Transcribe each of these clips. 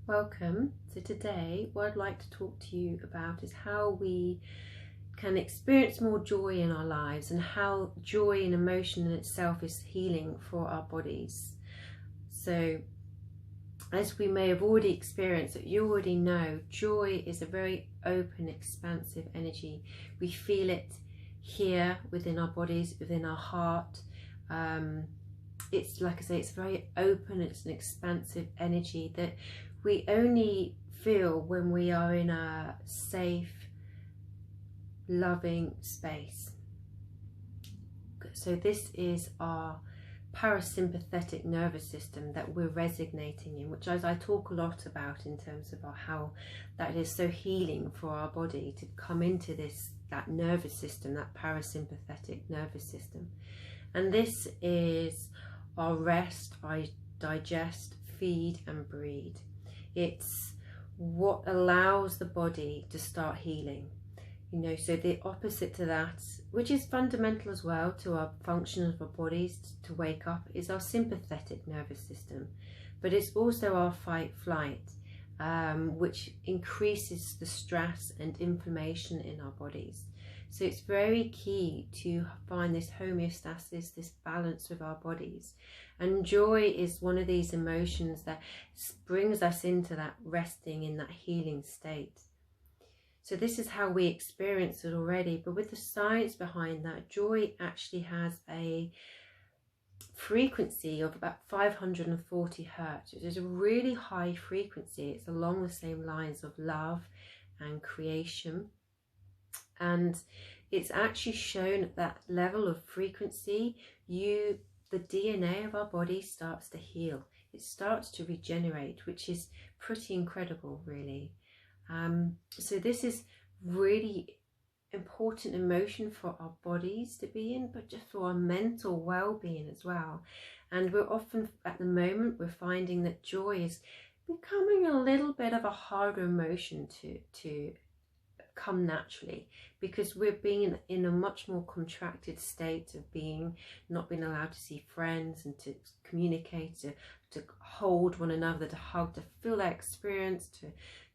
Welcome. So today what I'd like to talk to you about is how we can experience more joy in our lives and how joy and emotion in itself is healing for our bodies. So as we may have already experienced, that you already know, joy is a very open, expansive energy. We feel it here within our bodies, within our heart. It's like I say, it's very open, it's an expansive energy that we only feel when we are in a safe, loving space. So this is our parasympathetic nervous system that we're resonating in, which as I talk a lot about in terms of how that is so healing for our body to come into that nervous system, that parasympathetic nervous system. And this is our rest, our digest, feed and breed. It's what allows the body to start healing. So the opposite to that, which is fundamental as well to our function of our bodies to wake up, is our sympathetic nervous system. But it's also our fight-flight, which increases the stress and inflammation in our bodies. So it's very key to find this homeostasis, this balance with our bodies. And joy is one of these emotions that brings us into that resting, in that healing state. So this is how we experience it already. But with the science behind that, joy actually has a frequency of about 540 hertz, which is a really high frequency. It's along the same lines of love and creation. And it's actually shown at that level of frequency, the DNA of our body starts to heal. It starts to regenerate, which is pretty incredible, really. So this is really important emotion for our bodies to be in, but just for our mental well-being as well. And we're often, at the moment, we're finding that joy is becoming a little bit of a harder emotion to come naturally, because we're being in a much more contracted state of not being allowed to see friends and to communicate, to hold one another, to hug, to feel that experience,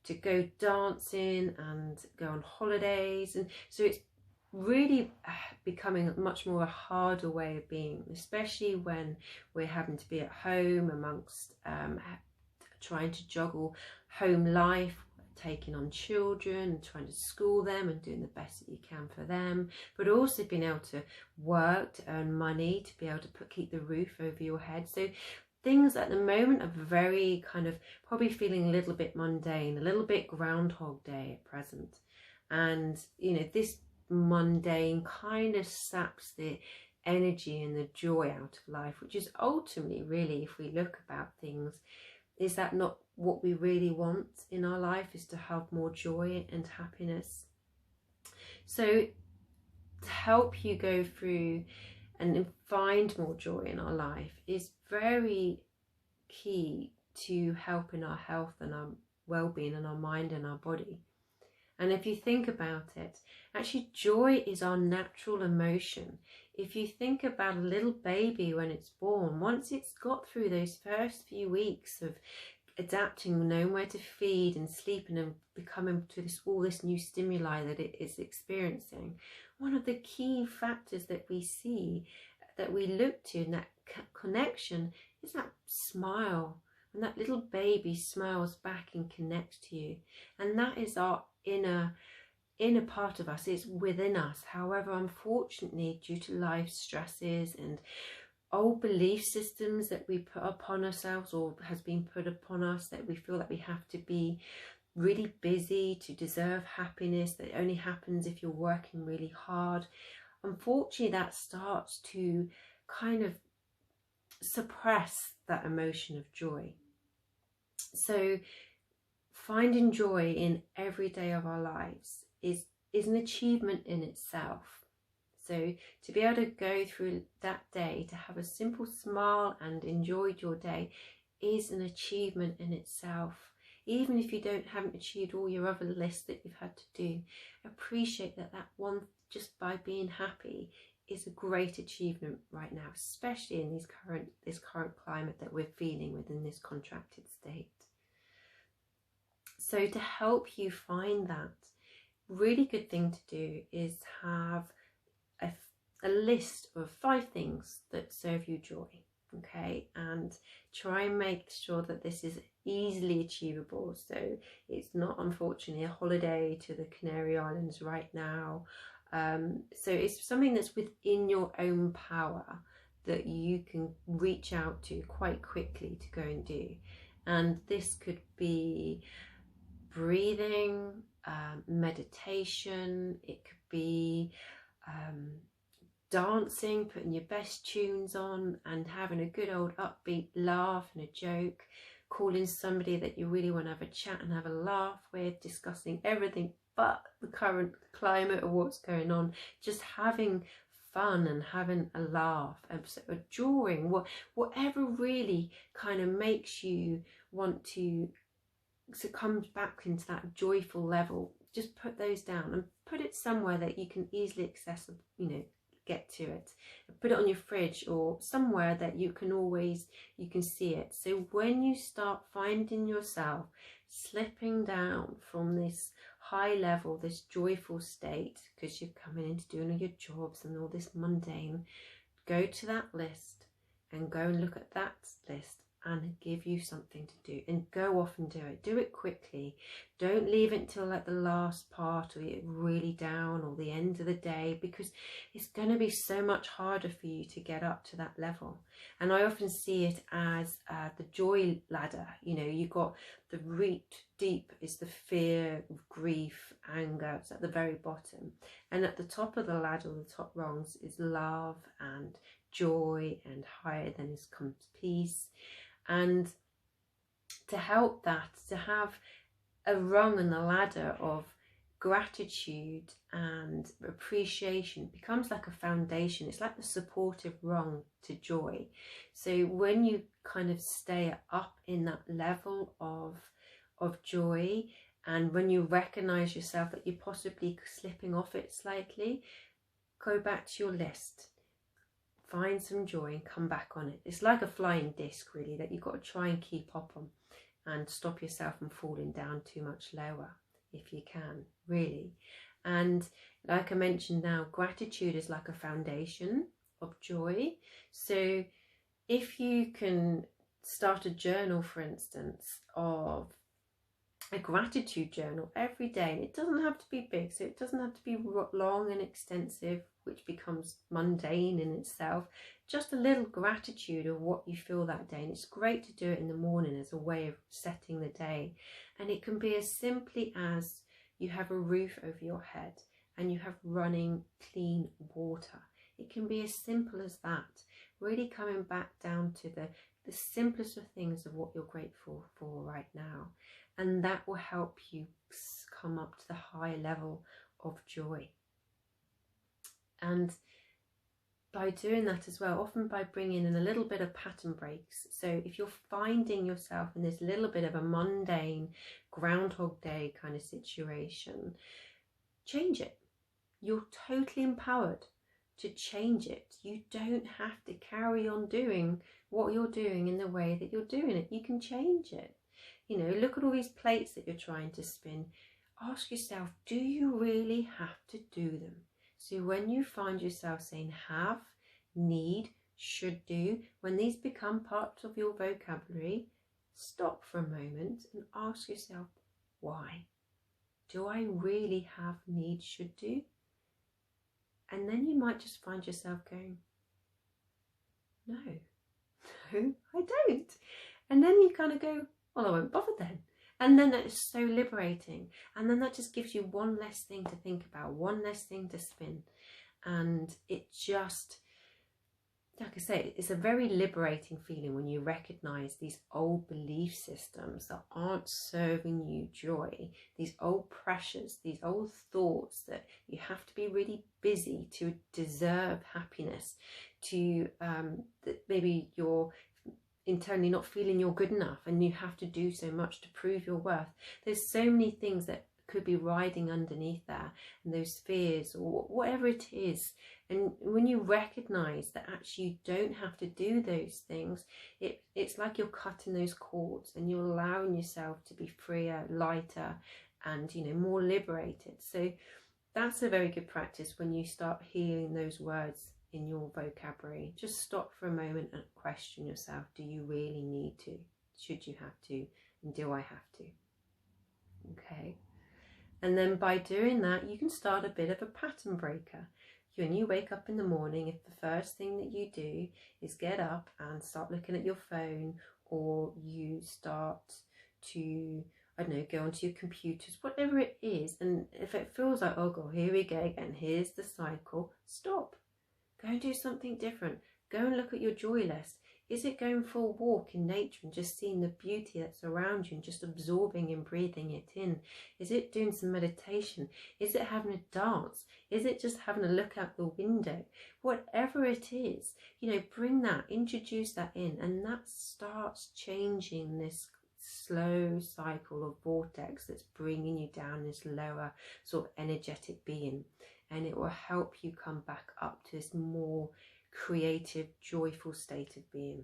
to go dancing and go on holidays. And so it's really becoming much more a harder way of being, especially when we're having to be at home amongst trying to juggle home life, taking on children and trying to school them and doing the best that you can for them, but also being able to work, to earn money, to be able to keep the roof over your head. So things at the moment are very kind of probably feeling a little bit mundane, a little bit Groundhog Day at present. And this mundane kind of saps the energy and the joy out of life, which is ultimately, really, if we look about things, is that not what we really want in our life, is to have more joy and happiness. So to help you go through and find more joy in our life is very key to helping our health and our well-being and our mind and our body. And if you think about it, actually joy is our natural emotion. If you think about a little baby when it's born, once it's got through those first few weeks of adapting, knowing where to feed and sleeping and becoming to all this new stimuli that it is experiencing, one of the key factors that we see, that we look to in that connection, is that smile. When that little baby smiles back and connects to you, and that is our inner part of us. It's within us. However, unfortunately, due to life stresses and old belief systems that we put upon ourselves, or has been put upon us, that we feel that we have to be really busy to deserve happiness, that only happens if you're working really hard. Unfortunately, that starts to kind of suppress that emotion of joy. So finding joy in every day of our lives is an achievement in itself. So to be able to go through that day, to have a simple smile and enjoyed your day, is an achievement in itself. Even if you haven't achieved all your other lists that you've had to do, appreciate that one, just by being happy, is a great achievement right now, especially in this current climate that we're feeling within this contracted state. So to help you find that, really good thing to do is have a list of 5 things that serve you joy, okay, and try and make sure that this is easily achievable. So it's not, unfortunately, a holiday to the Canary Islands right now. So it's something that's within your own power that you can reach out to quite quickly to go and do. And this could be breathing, meditation, it could be dancing, putting your best tunes on and having a good old upbeat laugh and a joke, calling somebody that you really want to have a chat and have a laugh with, discussing everything but the current climate or what's going on, just having fun and having a laugh and enjoying whatever really kind of makes you want to, so it comes back into that joyful level. Just put those down and put it somewhere that you can easily accessible, get to it. Put it on your fridge or somewhere that you can see it. So when you start finding yourself slipping down from this high level, this joyful state, because you're coming into doing all your jobs and all this mundane, go to that list and go and look at that list and give you something to do, and go off and do it. Do it quickly. Don't leave it until like the last part or you're really down or the end of the day, because it's going to be so much harder for you to get up to that level. And I often see it as the joy ladder. You got the root deep is the fear, grief, anger. It's at the very bottom. And at the top of the ladder, the top rungs, is love and joy, and higher than is comes peace. And to help that, to have a rung on the ladder of gratitude and appreciation becomes like a foundation. It's like the supportive rung to joy. So when you kind of stay up in that level of joy, and when you recognize yourself that you're possibly slipping off it slightly, go back to your list. Find some joy and come back on it. It's like a flying disc, really, that you've got to try and keep up on and stop yourself from falling down too much lower if you can, really. And like I mentioned now, gratitude is like a foundation of joy. So if you can start a journal, for instance, of a gratitude journal every day, and it doesn't have to be big, so it doesn't have to be long and extensive, which becomes mundane in itself. Just a little gratitude of what you feel that day, and it's great to do it in the morning as a way of setting the day. And it can be as simply as you have a roof over your head and you have running clean water. It can be as simple as that, really coming back down to the simplest of things of what you're grateful for right now. And that will help you come up to the high level of joy. And by doing that as well, often by bringing in a little bit of pattern breaks. So if you're finding yourself in this little bit of a mundane Groundhog Day kind of situation, change it. You're totally empowered to change it. You don't have to carry on doing what you're doing in the way that you're doing it. You can change it. Look at all these plates that you're trying to spin. Ask yourself, do you really have to do them? So when you find yourself saying have, need, should do, when these become part of your vocabulary, stop for a moment and ask yourself, why? Do I really have, need, should do? And then you might just find yourself going, no, I don't. And then you kind of go, well, I won't bother then. And then that is so liberating. And then that just gives you one less thing to think about, one less thing to spin. And it just, like I say, it's a very liberating feeling when you recognize these old belief systems that aren't serving you joy, these old pressures, these old thoughts that you have to be really busy to deserve happiness, to that maybe you're internally not feeling you're good enough and you have to do so much to prove your worth. There's so many things that could be riding underneath there, and those fears or whatever it is, And when you recognize that actually you don't have to do those things, it's like you're cutting those cords and you're allowing yourself to be freer, lighter, and more liberated. So that's a very good practice when you start hearing those words in your vocabulary. Just stop for a moment and question yourself. Do you really need to? Should you have to? And do I have to? Okay. And then by doing that, you can start a bit of a pattern breaker. When you wake up in the morning, if the first thing that you do is get up and start looking at your phone, or you start to, I don't know, go onto your computers, whatever it is, and if it feels like, oh God, here we go again, here's the cycle, stop. Go and do something different. Go and look at your joy list. Is it going for a walk in nature and just seeing the beauty that's around you and just absorbing and breathing it in? Is it doing some meditation? Is it having a dance? Is it just having a look out the window? Whatever it is, bring that, introduce that in, and that starts changing this slow cycle of vortex that's bringing you down this lower sort of energetic being, and it will help you come back up to this more creative, joyful state of being.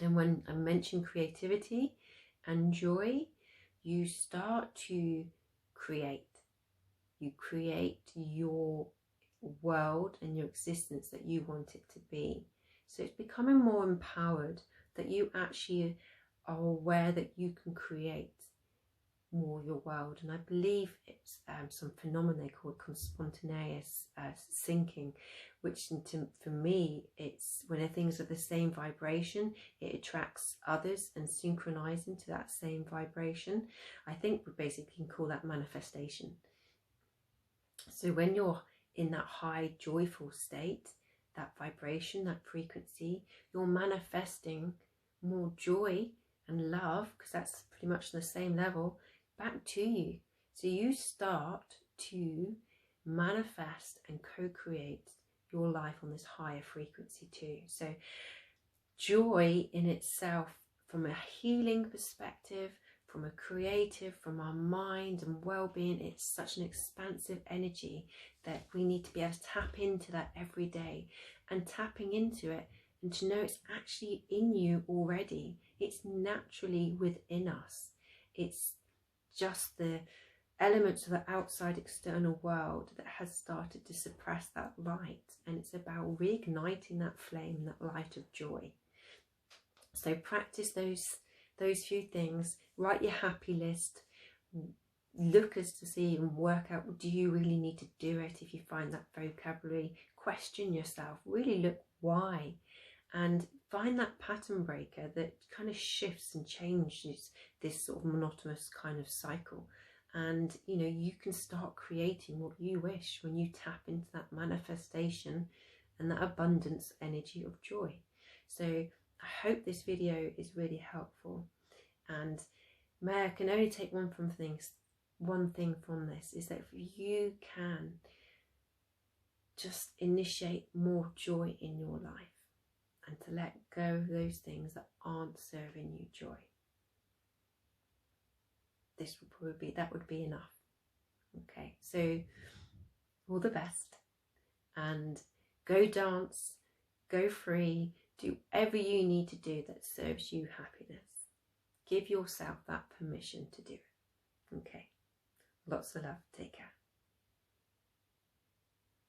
And when I mention creativity and joy, you start to create. You create your world and your existence that you want it to be. So it's becoming more empowered, that you actually are aware that you can create more your world. And I believe it's some phenomena called spontaneous syncing, which for me, it's when things are the same vibration, it attracts others and synchronize into that same vibration. I think we basically can call that manifestation. So when you're in that high joyful state, that vibration, that frequency, you're manifesting more joy and love, because that's pretty much the same level, back to you. So you start to manifest and co-create your life on this higher frequency too. So joy in itself, from a healing perspective, from a creative, from our mind and well-being, it's such an expansive energy that we need to be able to tap into that every day, and tapping into it and to know it's actually in you already. It's naturally within us. It's just the elements of the outside external world that has started to suppress that light, and it's about reigniting that flame, that light of joy. So practice those few things. Write your happy list, look as to see and work out, do you really need to do it? If you find that vocabulary, question yourself, really look why, and find that pattern breaker that kind of shifts and changes this sort of monotonous kind of cycle. And you can start creating what you wish when you tap into that manifestation and that abundance energy of joy. So I hope this video is really helpful, and I can only take one thing from this, is that if you can just initiate more joy in your life and to let go of those things that aren't serving you joy, that would be enough. Okay, so all the best, and go dance, go free, do whatever you need to do that serves you happiness. Give yourself that permission to do it. Okay, lots of love, take care.